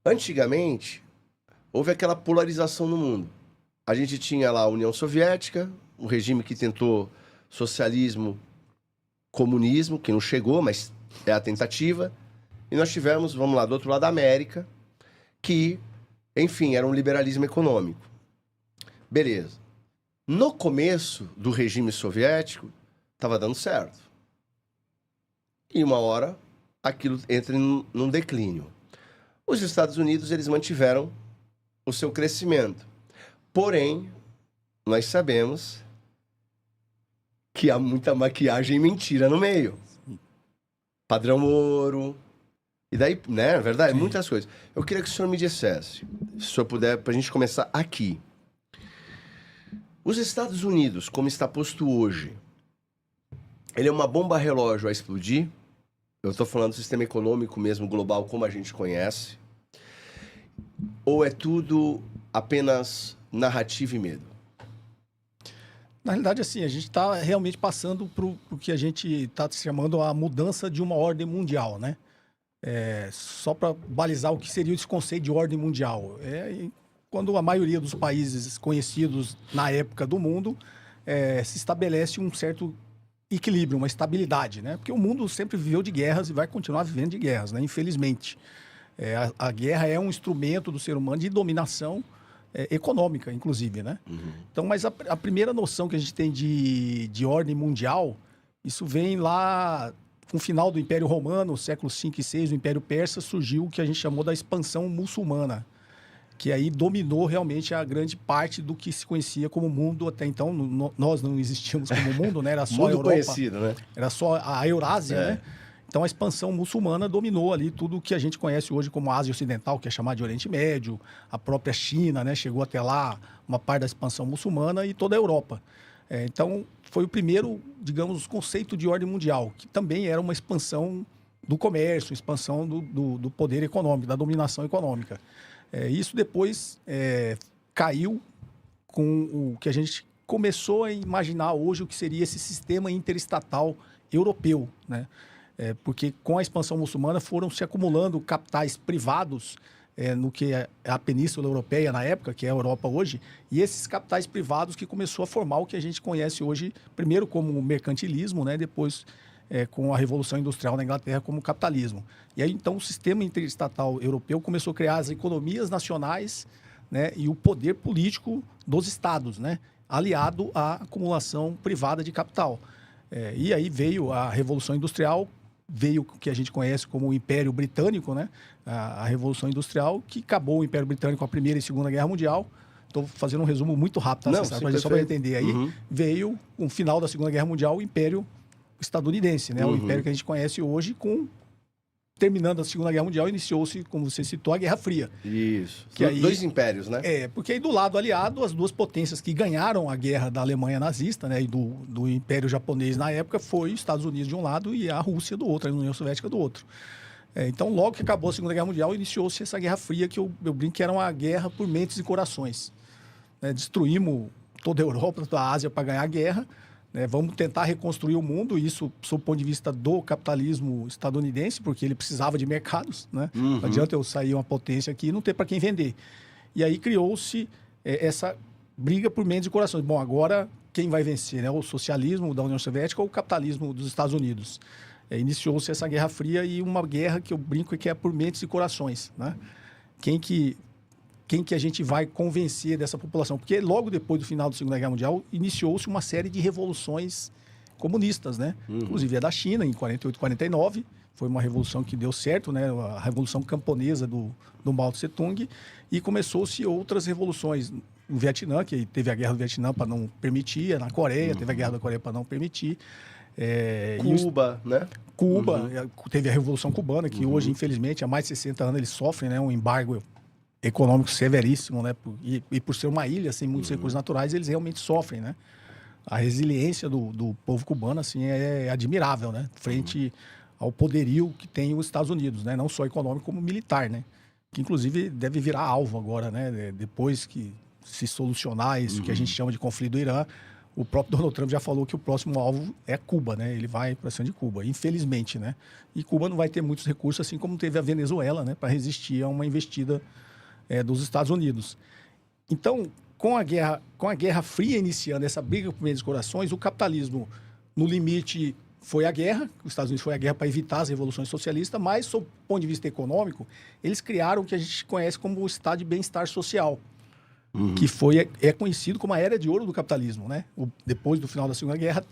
Antigamente, houve aquela polarização no mundo. A gente tinha lá a União Soviética, um regime que tentou socialismo, comunismo, que não chegou, mas é a tentativa. E nós tivemos, vamos lá, do outro lado da América, que, enfim, era um liberalismo econômico. Beleza. No começo do regime soviético, estava dando certo. E uma hora, aquilo entra num declínio. Os Estados Unidos, eles mantiveram o seu crescimento. Porém, nós sabemos que há muita maquiagem e mentira no meio. Padrão ouro. E daí, né, na verdade, Sim. muitas coisas. Eu queria que o senhor me dissesse, se o senhor puder, para a gente começar aqui. Os Estados Unidos, como está posto hoje, ele é uma bomba relógio a explodir? Eu estou falando do sistema econômico mesmo, global, como a gente conhece. Ou é tudo apenas narrativa e medo? Na realidade, assim, a gente está realmente passando para o que a gente está chamando a mudança de uma ordem mundial, né? Só para balizar o que seria esse conceito de ordem mundial. Quando a maioria dos países conhecidos na época do mundo se estabelece um certo equilíbrio, uma estabilidade, né? Porque o mundo sempre viveu de guerras e vai continuar vivendo de guerras, né? Infelizmente. A guerra é um instrumento do ser humano de dominação econômica, inclusive, né? Então, mas a primeira noção que a gente tem de ordem mundial, isso vem lá com o final do Império Romano, século V e VI, do Império Persa, surgiu o que a gente chamou da expansão muçulmana, que aí dominou realmente a grande parte do que se conhecia como mundo até então. Nós não existíamos como mundo, né? Era só Mundo a Europa, conhecido, né? era só a Eurásia, né? Então a expansão muçulmana dominou ali tudo o que a gente conhece hoje como Ásia Ocidental, que é chamado de Oriente Médio, a própria China, né? Chegou até lá uma parte da expansão muçulmana e toda a Europa. Então foi o primeiro, digamos, conceito de ordem mundial, que também era uma expansão do comércio, expansão do poder econômico, da dominação econômica. Isso depois caiu com o que a gente começou a imaginar hoje, o que seria esse sistema interestatal europeu, né? Porque com a expansão muçulmana foram se acumulando capitais privados no que é a Península Europeia na época, que é a Europa hoje, e esses capitais privados que começou a formar o que a gente conhece hoje, primeiro como mercantilismo, né? Depois com a Revolução Industrial na Inglaterra como capitalismo. E aí, então, o sistema interestatal europeu começou a criar as economias nacionais, né? E o poder político dos estados, né? Aliado à acumulação privada de capital. E aí veio a Revolução Industrial, veio o que a gente conhece como o Império Britânico, né? A Revolução Industrial, que acabou o Império Britânico com a Primeira e Segunda Guerra Mundial. Estou fazendo um resumo muito rápido, tá, César? Só para entender. Aí veio, com o final da Segunda Guerra Mundial, o Império estadunidense, né? O império que a gente conhece hoje, terminando a Segunda Guerra Mundial, iniciou-se, como você citou, a Guerra Fria. Isso. Que aí, dois impérios, né? Porque aí do lado aliado, as duas potências que ganharam a guerra da Alemanha nazista, né, e do Império Japonês na época, foi os Estados Unidos de um lado e a Rússia do outro, a União Soviética do outro. Então, logo que acabou a Segunda Guerra Mundial, iniciou-se essa Guerra Fria, que eu brinco que era uma guerra por mentes e corações. Destruímos toda a Europa, toda a Ásia para ganhar a guerra. Vamos tentar reconstruir o mundo, isso sob o ponto de vista do capitalismo estadunidense, porque ele precisava de mercados, né? Não adianta eu sair uma potência aqui e não ter para quem vender. E aí criou-se essa briga por mentes e corações. Bom, agora quem vai vencer, né? O socialismo da União Soviética ou o capitalismo dos Estados Unidos? Iniciou-se essa Guerra Fria e uma guerra que eu brinco que é por mentes e corações, né? Quem que a gente vai convencer dessa população? Porque logo depois do final da Segunda Guerra Mundial, iniciou-se uma série de revoluções comunistas, né? Inclusive a da China, em 48, 49. Foi uma revolução que deu certo, né? A revolução camponesa do Mao Tse-tung. E começou-se outras revoluções. No Vietnã, que teve a Guerra do Vietnã para não permitir. Na Coreia, teve a Guerra da Coreia para não permitir. Cuba, né? Cuba, teve a Revolução Cubana, que hoje, infelizmente, há mais de 60 anos, eles sofrem, né? Um embargo econômico severíssimo, né? E por ser uma ilha sem muitos recursos naturais, eles realmente sofrem, né? A resiliência do povo cubano, assim, é admirável, né? Frente ao poderio que tem os Estados Unidos, né? Não só econômico, como militar, né? Que, inclusive, deve virar alvo agora, né? Depois que se solucionar isso que a gente chama de conflito do Irã, O próprio Donald Trump já falou que o próximo alvo é Cuba, né? Ele vai para cima de Cuba, infelizmente, né? E Cuba não vai ter muitos recursos, assim como teve a Venezuela, né? Para resistir a uma investida dos Estados Unidos. Então, com a Guerra Fria iniciando, essa briga por meios dos corações, o capitalismo, no limite, foi a guerra. Os Estados Unidos foi a guerra para evitar as revoluções socialistas, mas, sob o ponto de vista econômico, eles criaram o que a gente conhece como o estado de bem-estar social, que é conhecido como a era de ouro do capitalismo, né? Depois do final da Segunda Guerra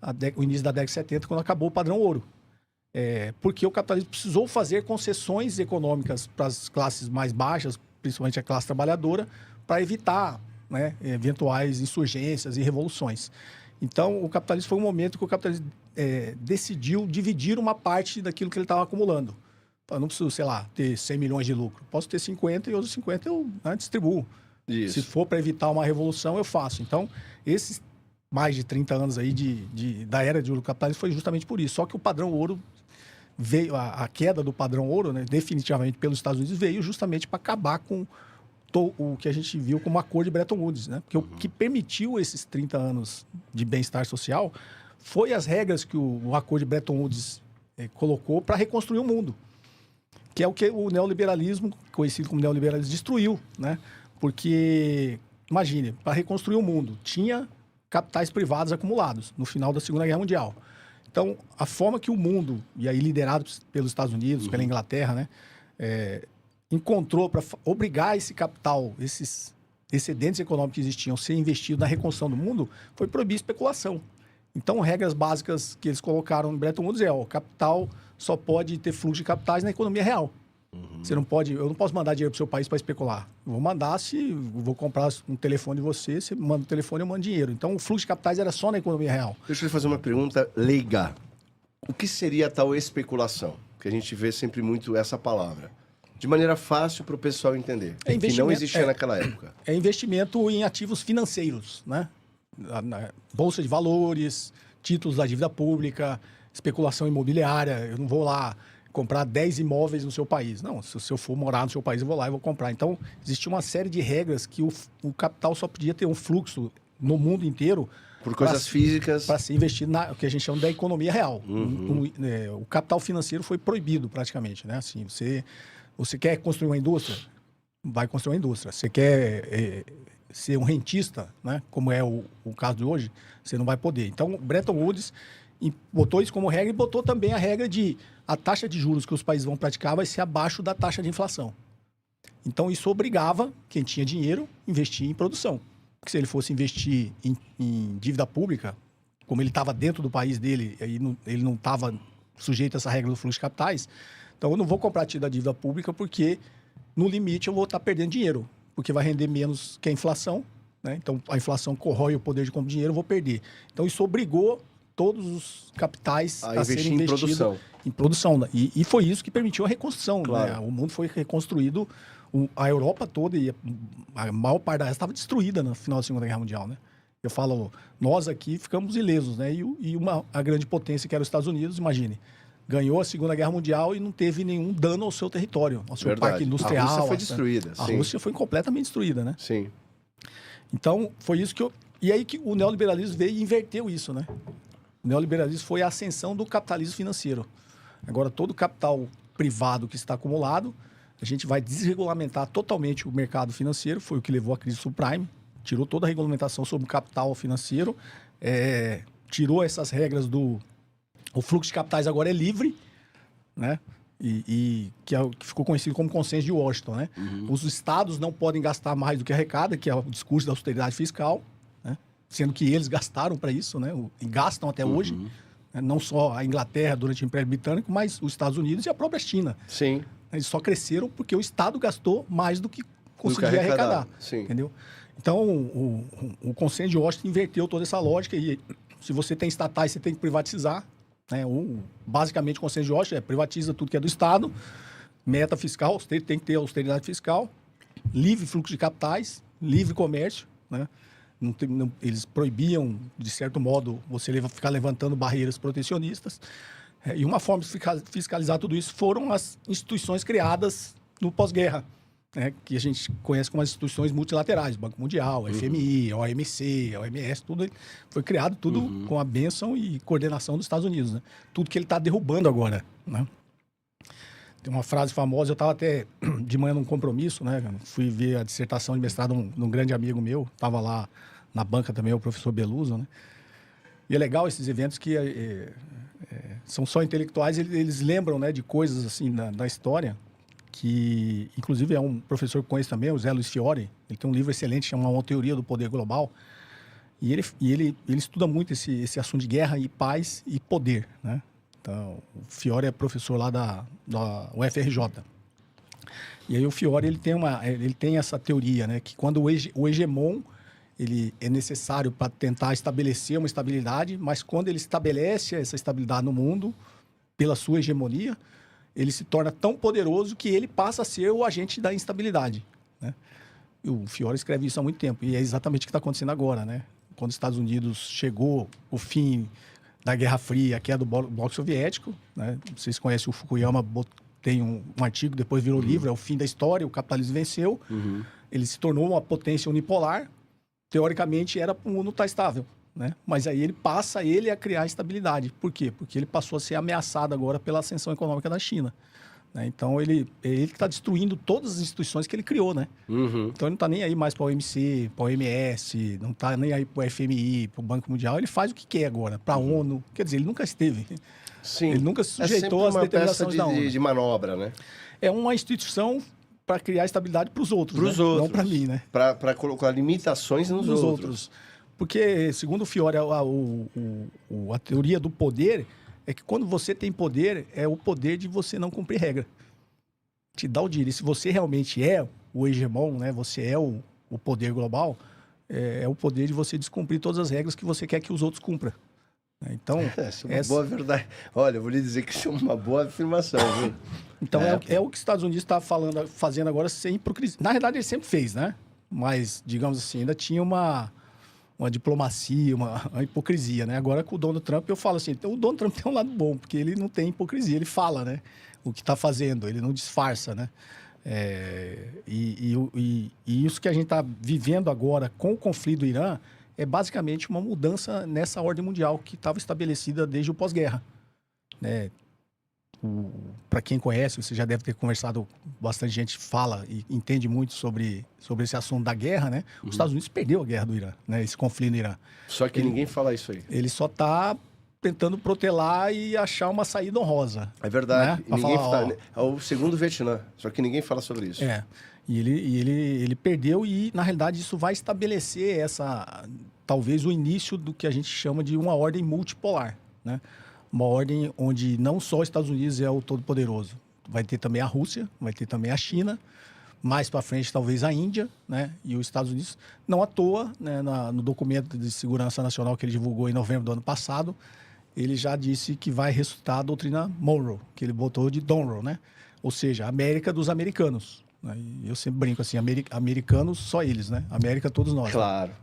até o início da década de 70, quando acabou o padrão ouro. Porque o capitalismo precisou fazer concessões econômicas para as classes mais baixas, principalmente a classe trabalhadora, para evitar, né, eventuais insurgências e revoluções. Então, o capitalismo foi um momento que o capitalismo decidiu dividir uma parte daquilo que ele estava acumulando. Eu não preciso, sei lá, ter 100 milhões de lucro. Posso ter 50 e outros 50 eu distribuo. Isso. Se for para evitar uma revolução, eu faço. Então, esses mais de 30 anos aí da era de ouro do capitalismo foi justamente por isso. Só que o padrão ouro veio, a queda do padrão ouro, né, definitivamente pelos Estados Unidos, veio justamente para acabar com o que a gente viu como acordo de Bretton Woods, né? Porque o que permitiu esses 30 anos de bem-estar social foi as regras que o acordo de Bretton Woods colocou para reconstruir o mundo, que é o que o neoliberalismo, conhecido como neoliberalismo, destruiu, né? Porque, imagine, para reconstruir o mundo, tinha capitais privados acumulados no final da Segunda Guerra Mundial. Então, a forma que o mundo, e aí liderado pelos Estados Unidos, pela Inglaterra, né, encontrou para obrigar esse capital, esses excedentes econômicos que existiam, a ser investido na reconstrução do mundo, foi proibir especulação. Então, regras básicas que eles colocaram no Bretton Woods o capital só pode ter fluxo de capitais na economia real. Você não pode, eu não posso mandar dinheiro para o seu país para especular. Eu vou mandar vou comprar um telefone de você manda o telefone, eu mando dinheiro. Então, o fluxo de capitais era só na economia real. Deixa eu lhe fazer uma pergunta leiga. O que seria tal especulação? Que a gente vê sempre muito essa palavra. De maneira fácil para o pessoal entender. Que não existia naquela época. É investimento em ativos financeiros, né? Na bolsa de valores, títulos da dívida pública, especulação imobiliária. Eu não vou lá comprar 10 imóveis no seu país. Não, se eu for morar no seu país, eu vou lá e vou comprar. Então, existia uma série de regras que o capital só podia ter um fluxo no mundo inteiro por coisas físicas, para ser investido na que a gente chama da economia real. O capital financeiro foi proibido praticamente, né? Assim, você quer construir uma indústria? Vai construir uma indústria. Você quer ser um rentista, né? Como é o caso de hoje, você não vai poder. Então, Bretton Woods botou isso como regra e botou também a regra de a taxa de juros que os países vão praticar vai ser abaixo da taxa de inflação. Então, isso obrigava quem tinha dinheiro a investir em produção. Porque se ele fosse investir em dívida pública, como ele estava dentro do país dele, ele não estava sujeito a essa regra do fluxo de capitais, então eu não vou comprar título da dívida pública porque, no limite, eu vou estar perdendo dinheiro, porque vai render menos que a inflação, né? Então, a inflação corrói o poder de compra de dinheiro, eu vou perder. Então, isso obrigou todos os capitais a serem investidos em produção. E foi isso que permitiu a reconstrução. Claro. Né? O mundo foi reconstruído, a Europa toda e a maior parte da estava destruída no final da Segunda Guerra Mundial. Né? Eu falo, nós aqui ficamos ilesos, né? A grande potência que era os Estados Unidos, imagine, ganhou a Segunda Guerra Mundial e não teve nenhum dano ao seu território, ao seu parque industrial. A Rússia foi destruída. A Rússia foi completamente destruída, né? Sim. Então, foi isso que E aí que o neoliberalismo veio e inverteu isso, né? O neoliberalismo foi a ascensão do capitalismo financeiro. Agora, todo o capital privado que está acumulado, a gente vai desregulamentar totalmente o mercado financeiro, foi o que levou à crise subprime, tirou toda a regulamentação sobre o capital financeiro, tirou essas regras o fluxo de capitais agora é livre, né? Que ficou conhecido como consenso de Washington, né? Os estados não podem gastar mais do que arrecada, que é o discurso da austeridade fiscal, né? Sendo que eles gastaram para isso, né? E gastam até hoje, né? Não só a Inglaterra durante o Império Britânico, mas os Estados Unidos e a própria China. Sim. Eles só cresceram porque o Estado gastou mais do que conseguia arrecadar. Sim. Entendeu? Então, o consenso de Washington inverteu toda essa lógica e se você tem estatais, você tem que privatizar. Né? Basicamente, o consenso de Washington privatiza tudo que é do Estado, meta fiscal, tem que ter austeridade fiscal, livre fluxo de capitais, livre comércio. Né? Eles proibiam, de certo modo, você ficar levantando barreiras protecionistas. E uma forma de fiscalizar tudo isso foram as instituições criadas no pós-guerra. né, que a gente conhece como as instituições multilaterais, Banco Mundial, FMI, OMC, OMS, tudo foi criado tudo com a bênção e coordenação dos Estados Unidos, né? Tudo que ele está derrubando agora, né? Tem uma frase famosa, eu estava até de manhã num compromisso, né? Fui ver a dissertação de mestrado num grande amigo meu, estava lá na banca também, o professor Beluso, né? E é legal esses eventos que são só intelectuais, eles lembram, né, de coisas assim da história, que inclusive é um professor que conheço também, o Zé Luiz Fiore, ele tem um livro excelente, chama Uma Teoria do Poder Global, e ele estuda muito esse assunto de guerra e paz e poder, né? Então, o Fiore é professor lá da UFRJ. E aí o Fiore, ele tem essa teoria, né, que quando o hegemon ele é necessário para tentar estabelecer uma estabilidade, mas quando ele estabelece essa estabilidade no mundo, pela sua hegemonia, ele se torna tão poderoso que ele passa a ser o agente da instabilidade, né? E o Fiore escreve isso há muito tempo, e é exatamente o que está acontecendo agora, né? Quando os Estados Unidos chegou o fim da Guerra Fria, que é do Bloco Soviético, né? Vocês conhecem o Fukuyama, tem um artigo, depois virou livro, é o fim da história, o capitalismo venceu, ele se tornou uma potência unipolar, teoricamente o mundo está estável, né? Mas aí ele passa a criar estabilidade. Por quê? Porque ele passou a ser ameaçado agora pela ascensão econômica da China, né? Então ele está destruindo todas as instituições que ele criou, né? Então ele não está nem aí mais para o OMC, para o OMS, não está nem aí para o FMI, para o Banco Mundial, ele faz o que quer agora, para a ONU. Quer dizer, ele nunca esteve. Sim. Ele nunca se sujeitou às determinações da ONU. De manobra, né? É uma instituição para criar estabilidade para os outros, Pros né? outros. Não para mim, né? Para colocar limitações nos outros. Porque, segundo o Fiore, a teoria do poder é que quando você tem poder, é o poder de você não cumprir regra. Te dá o direito. Se você realmente é o hegemon, né? Você é o poder global, é o poder de você descumprir todas as regras que você quer que os outros cumpram. Então, essa é uma boa verdade. Olha, eu vou lhe dizer que isso é uma boa afirmação, viu? Então, é o que os Estados Unidos está fazendo agora sem hipocrisia. Na verdade, ele sempre fez, né? Mas, digamos assim, ainda tinha uma diplomacia, uma hipocrisia, né? Agora, com o Donald Trump, eu falo assim, o Donald Trump tem um lado bom, porque ele não tem hipocrisia, ele fala, né? O que está fazendo, ele não disfarça, né? E isso que a gente está vivendo agora com o conflito do Irã é basicamente uma mudança nessa ordem mundial que estava estabelecida desde o pós-guerra, né? Para quem conhece, você já deve ter conversado, bastante gente fala e entende muito sobre esse assunto da guerra, né? Os Estados Unidos perdeu a guerra do Irã, né? Esse conflito no Irã. Só que ninguém fala isso aí. Ele só está tentando protelar e achar uma saída honrosa. É verdade. Né? É o segundo Vietnã, só que ninguém fala sobre isso. E ele perdeu e, na realidade, isso vai estabelecer talvez o início do que a gente chama de uma ordem multipolar, né? Uma ordem onde não só os Estados Unidos é o todo-poderoso. Vai ter também a Rússia, vai ter também a China, mais para frente talvez a Índia, né? E os Estados Unidos, não à toa, né? No documento de segurança nacional que ele divulgou em novembro do ano passado, ele já disse que vai ressuscitar a doutrina Monroe, que ele botou de Donroe, né? Ou seja, a América dos americanos, né? E eu sempre brinco assim, americanos só eles, né? América todos nós. Claro. Né?